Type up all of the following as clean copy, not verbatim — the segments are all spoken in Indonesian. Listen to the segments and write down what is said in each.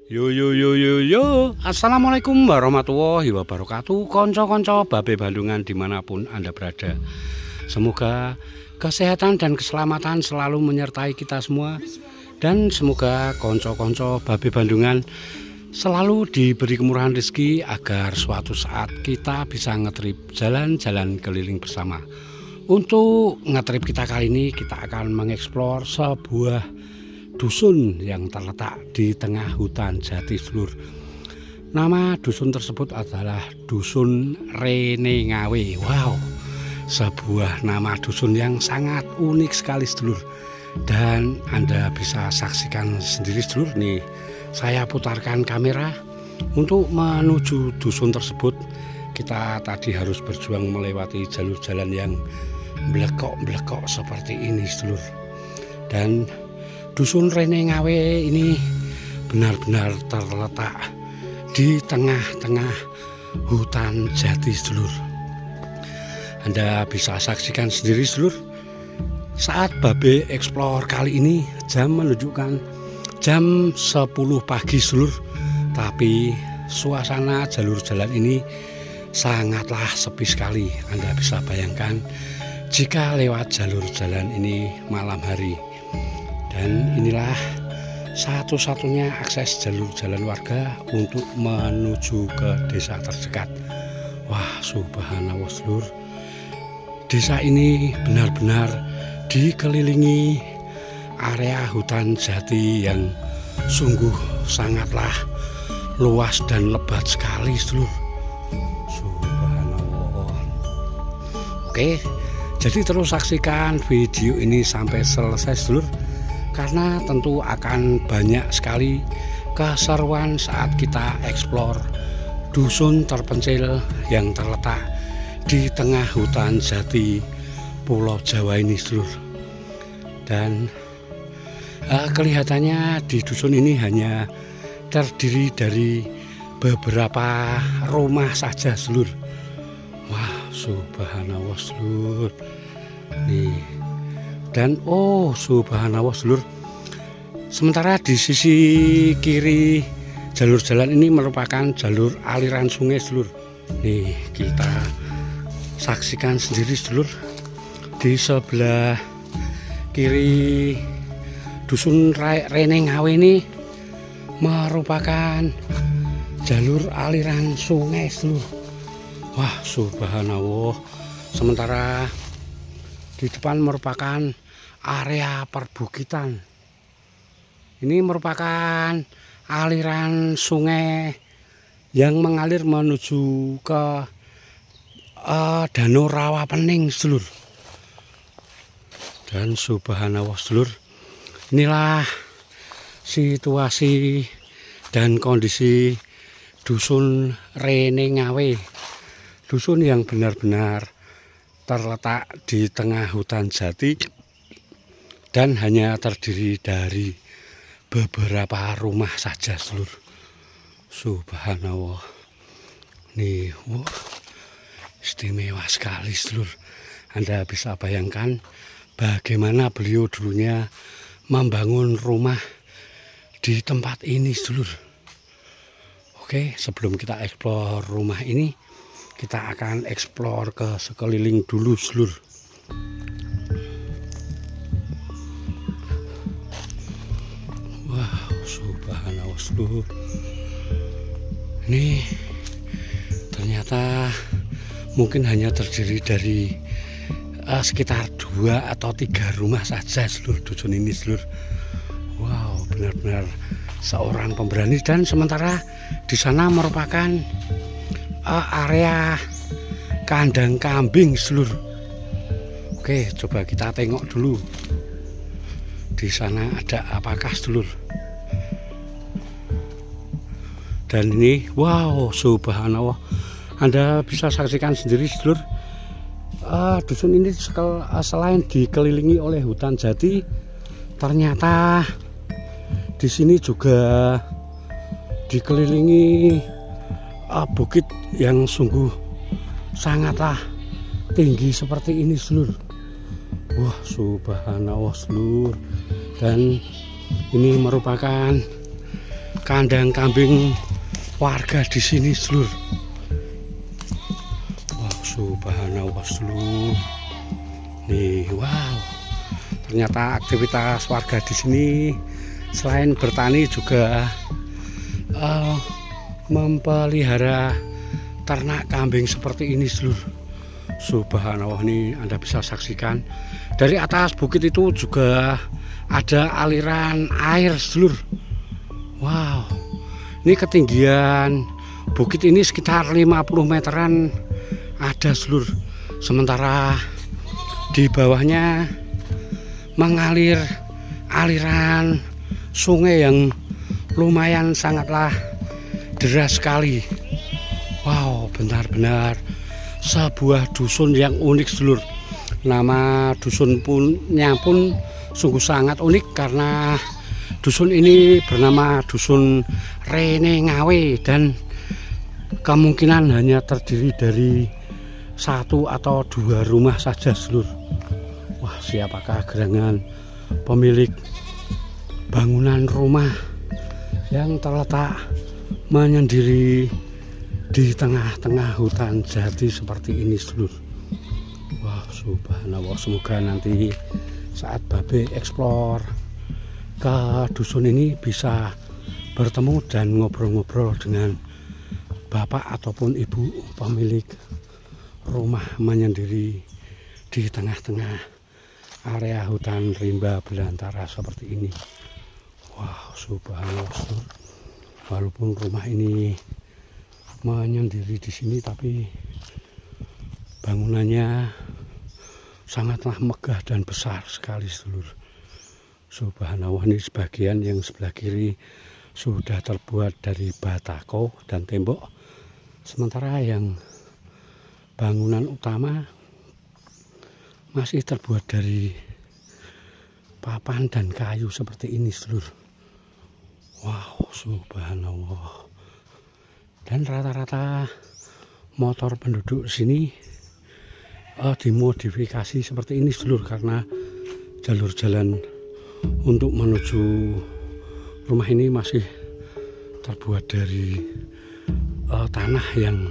Yo yo yo yo yo, assalamualaikum warahmatullahi wabarakatuh. Konco-konco Babe Bandungan dimanapun Anda berada, semoga kesehatan dan keselamatan selalu menyertai kita semua. Dan semoga konco-konco Babe Bandungan selalu diberi kemurahan rezeki agar suatu saat kita bisa ngetrip jalan-jalan keliling bersama. Untuk ngetrip kita kali ini, kita akan mengeksplor sebuah dusun yang terletak di tengah hutan jati, sedulur. Nama dusun tersebut adalah Dusun Rene Ngawe. Wow, sebuah nama dusun yang sangat unik sekali, sedulur. Dan Anda bisa saksikan sendiri, sedulur. Nih, saya putarkan kamera untuk menuju dusun tersebut. Kita tadi harus berjuang melewati jalur jalan yang blekok-blekok seperti ini, sedulur. Dan Dusun Rene Ngawe ini benar-benar terletak di tengah-tengah hutan jati, sedulur. Anda bisa saksikan sendiri, sedulur. Saat Babe Explore kali ini jam menunjukkan jam 10 pagi, sedulur. Tapi suasana jalur jalan ini sangatlah sepi sekali. Anda bisa bayangkan jika lewat jalur jalan ini malam hari. Dan inilah satu-satunya akses jalur jalan warga untuk menuju ke desa terdekat. Wah, subhanallah, sedulur. Desa ini benar-benar dikelilingi area hutan jati yang sungguh sangatlah luas dan lebat sekali, sedulur. Subhanallah. Oke, jadi terus saksikan video ini sampai selesai, sedulur. Karena tentu akan banyak sekali keseruan saat kita eksplor dusun terpencil yang terletak di tengah hutan jati Pulau Jawa ini, sedulur. Dan kelihatannya di dusun ini hanya terdiri dari beberapa rumah saja, sedulur. Wah, subhanallah, sedulur. Nih. Dan oh, subhanallah, sedulur. Sementara di sisi kiri jalur jalan ini merupakan jalur aliran sungai, sedulur. Nih, kita saksikan sendiri, sedulur. Di sebelah kiri Dusun Rene Ngawe ini merupakan jalur aliran sungai, sedulur. Wah, subhanallah. Sementara di depan merupakan area perbukitan. Ini merupakan aliran sungai yang mengalir menuju ke Danau Rawapening, sedulur. Dan subhanallah, sedulur, inilah situasi dan kondisi Dusun Rene Ngawe. Dusun yang benar-benar terletak di tengah hutan jati dan hanya terdiri dari beberapa rumah saja, sedulur. Subhanallah. Nih, wow, istimewa sekali, sedulur. Anda bisa bayangkan bagaimana beliau dulunya membangun rumah di tempat ini, sedulur. Oke, sebelum kita eksplor rumah ini, kita akan eksplor ke sekeliling dulu, sedulur. Wow, subhanallah, sedulur. Ini ternyata mungkin hanya terdiri dari sekitar 2 atau 3 rumah saja, sedulur, dusun ini, sedulur. Wow, benar-benar seorang pemberani. Dan sementara di sana merupakan area kandang kambing, sedulur. Oke, coba kita tengok dulu. Di sana ada apakah, sedulur? Dan ini, wow, subhanallah. Anda bisa saksikan sendiri, sedulur. Dusun ini selain dikelilingi oleh hutan jati, ternyata di sini juga dikelilingi bukit yang sungguh sangatlah tinggi seperti ini, sedulur. Wah, subhanallah, sedulur. Dan ini merupakan kandang kambing warga di sini, Seluruh. Wow, subhanallah, Seluruh. Nih, wow. Ternyata aktivitas warga di sini selain bertani juga memelihara ternak kambing seperti ini, Seluruh. Subhanallah, ini Anda bisa saksikan dari atas bukit itu juga ada aliran air, Seluruh. Wow, ini ketinggian bukit ini sekitar 50 meteran ada, Seluruh. Sementara di bawahnya mengalir aliran sungai yang lumayan sangatlah deras sekali. Wow, benar-benar sebuah dusun yang unik, Seluruh. Nama dusun punya pun sungguh sangat unik karena dusun ini bernama Dusun Rene Ngawe dan kemungkinan hanya terdiri dari 1 atau 2 rumah saja, Seluruh. Wah, siapakah gerangan pemilik bangunan rumah yang terletak menyendiri di tengah-tengah hutan jati seperti ini, Seluruh. Wah, subhanallah, semoga nanti saat Babe eksplor ke dusun ini bisa bertemu dan ngobrol-ngobrol dengan bapak ataupun ibu pemilik rumah menyendiri di tengah-tengah area hutan rimba belantara seperti ini. Wow, subhanallah, Seluruh. Walaupun rumah ini menyendiri di sini, tapi bangunannya sangatlah megah dan besar sekali, Seluruh. Subhanallah, ini sebagian yang sebelah kiri sudah terbuat dari batako dan tembok, sementara yang bangunan utama masih terbuat dari papan dan kayu seperti ini, Seluruh. Wow, subhanallah. Dan rata-rata motor penduduk sini dimodifikasi seperti ini, Seluruh, karena jalur jalan untuk menuju rumah ini masih terbuat dari tanah yang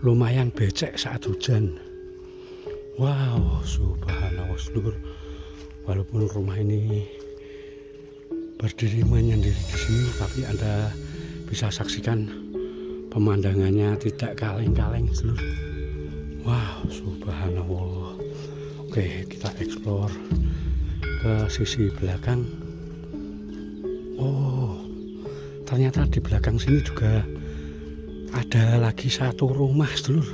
lumayan becek saat hujan. Wow, subhanallah, Seluruh. Walaupun rumah ini berdiri menyendiri di sini, tapi Anda bisa saksikan pemandangannya tidak kaleng-kaleng, Seluruh. Wow, subhanallah. Oke, kita eksplor ke sisi belakang. Oh, ternyata di belakang sini juga ada lagi 1 rumah, Seluruh.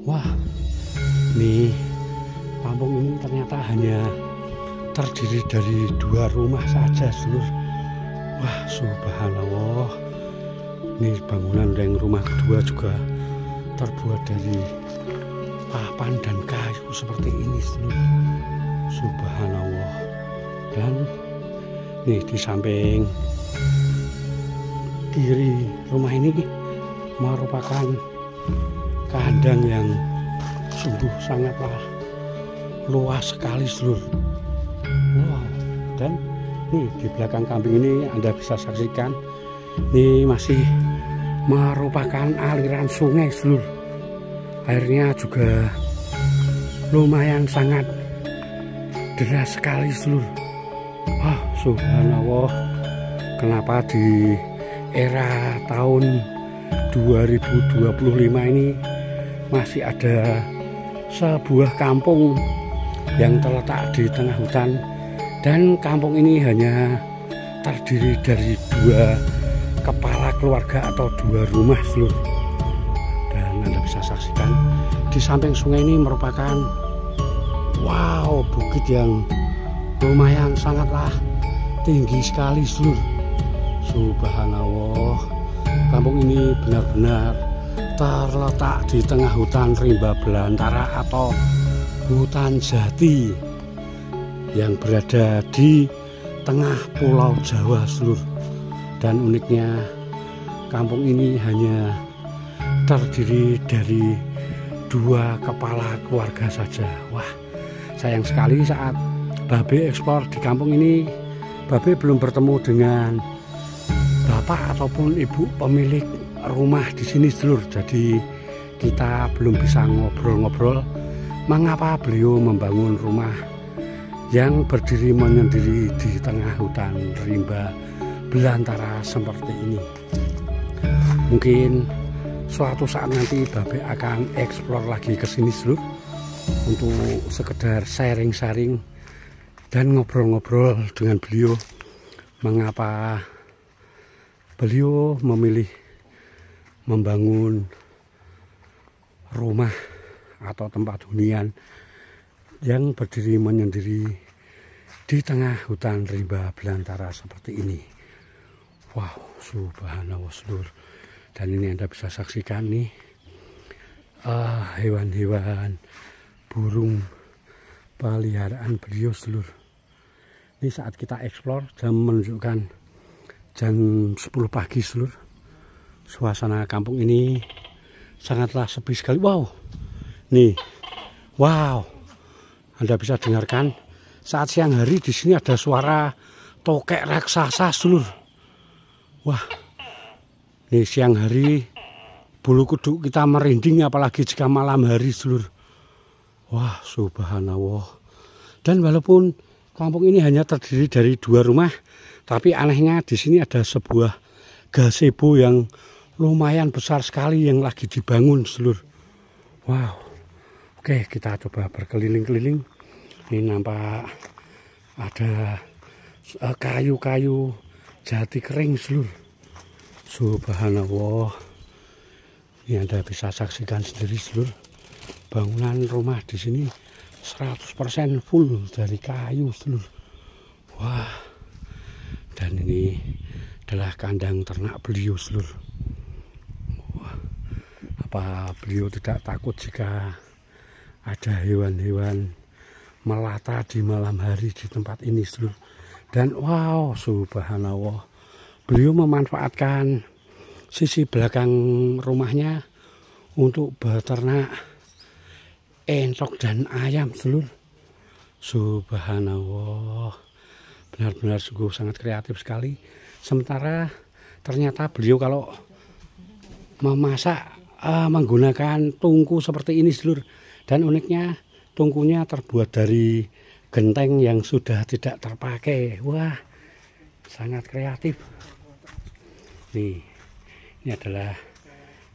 Wah, nih kampung ini ternyata hanya terdiri dari 2 rumah saja, Seluruh. Wah, subhanallah. Ini bangunan yang rumah kedua juga terbuat dari papan dan kayu seperti ini, Seluruh. Subhanallah. Dan nih di samping kiri rumah ini merupakan kandang yang sungguh sangatlah luas sekali, Seluruh. Wow. Dan nih di belakang kambing ini Anda bisa saksikan ini masih merupakan aliran sungai, Seluruh. Airnya juga lumayan sangat deras sekali, Seluruh. Wah, subhanallah. Kenapa di era tahun 2025 ini masih ada sebuah kampung yang terletak di tengah hutan, dan kampung ini hanya terdiri dari 2 kepala keluarga atau 2 rumah, Seluruh. Dan Anda bisa saksikan di samping sungai ini merupakan wow, bukit yang lumayan sangatlah tinggi sekali, Seluruh. Subhanallah, kampung ini benar-benar terletak di tengah hutan rimba belantara atau hutan jati yang berada di tengah Pulau Jawa, Seluruh. Dan uniknya kampung ini hanya terdiri dari 2 kepala keluarga saja. Wah, sayang sekali saat Babe eksplor di kampung ini, Babe belum bertemu dengan bapak ataupun ibu pemilik rumah di sini sedulur. Jadi kita belum bisa ngobrol-ngobrol mengapa beliau membangun rumah yang berdiri menyendiri di tengah hutan rimba belantara seperti ini. Mungkin suatu saat nanti Babe akan eksplor lagi ke sini sedulur untuk sekedar sharing-sharing dan ngobrol-ngobrol dengan beliau mengapa beliau memilih membangun rumah atau tempat hunian yang berdiri menyendiri di tengah hutan rimba belantara seperti ini. Wow, subhanallah sedulur. Dan ini Anda bisa saksikan nih hewan-hewan burung peliharaan beliau sedulur. Ini saat kita eksplor jam menunjukkan jam 10 pagi sedulur. Suasana kampung ini sangatlah sepi sekali. Wow, nih, wow, Anda bisa dengarkan saat siang hari di sini ada suara tokek raksasa sedulur. Wah, nih siang hari bulu kuduk kita merinding, apalagi jika malam hari sedulur. Wah, subhanallah. Dan walaupun kampung ini hanya terdiri dari 2 rumah, tapi anehnya di sini ada sebuah gazebo yang lumayan besar sekali yang lagi dibangun sedulur. Wow. Oke, kita coba berkeliling-keliling. Ini nampak ada kayu-kayu jati kering sedulur. Subhanallah. Ini Anda bisa saksikan sendiri sedulur. Bangunan rumah di sini 100% full dari kayu sedulur. Wah. Dan ini adalah kandang ternak beliau sedulur. Wah. Apa beliau tidak takut jika ada hewan-hewan melata di malam hari di tempat ini sedulur. Dan wow, subhanallah, beliau memanfaatkan sisi belakang rumahnya untuk beternak entok dan ayam sedulur. Subhanallah, benar-benar sungguh sangat kreatif sekali. Sementara ternyata beliau kalau memasak menggunakan tungku seperti ini sedulur. Dan uniknya tungkunya terbuat dari genteng yang sudah tidak terpakai. Wah, sangat kreatif. Nih, ini adalah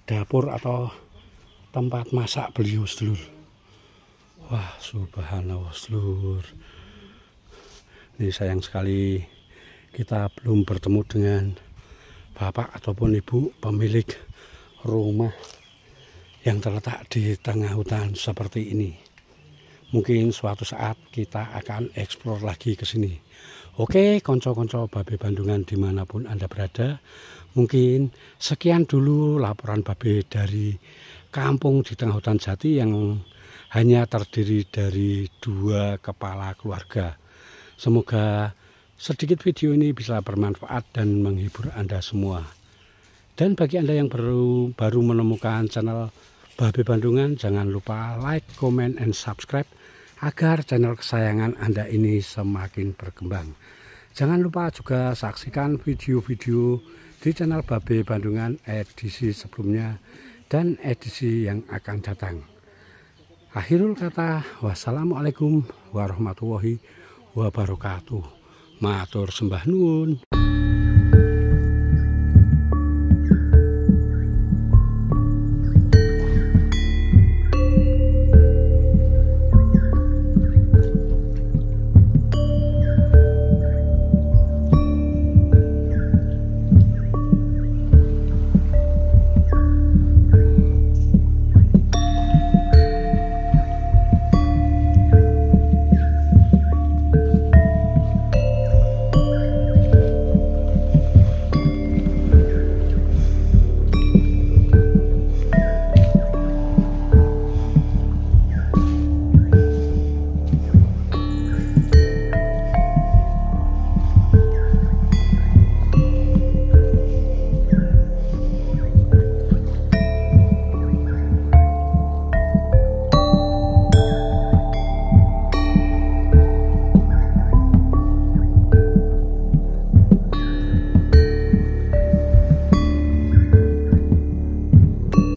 dapur atau tempat masak beliau sedulur. Wah, subhanallah sedulur. Ini sayang sekali kita belum bertemu dengan bapak ataupun ibu pemilik rumah yang terletak di tengah hutan seperti ini. Mungkin suatu saat kita akan eksplor lagi ke sini. Oke, konco-konco Babe Bandungan dimanapun Anda berada. Mungkin sekian dulu laporan Babe dari kampung di tengah hutan jati yang hanya terdiri dari 2 kepala keluarga. Semoga sedikit video ini bisa bermanfaat dan menghibur Anda semua. Dan bagi Anda yang baru menemukan channel Babe Bandungan, jangan lupa like, comment, and subscribe agar channel kesayangan Anda ini semakin berkembang. Jangan lupa juga saksikan video-video di channel Babe Bandungan edisi sebelumnya dan edisi yang akan datang. Akhirul kata, wassalamualaikum warahmatullahi wabarakatuh. Matur sembah nuwun.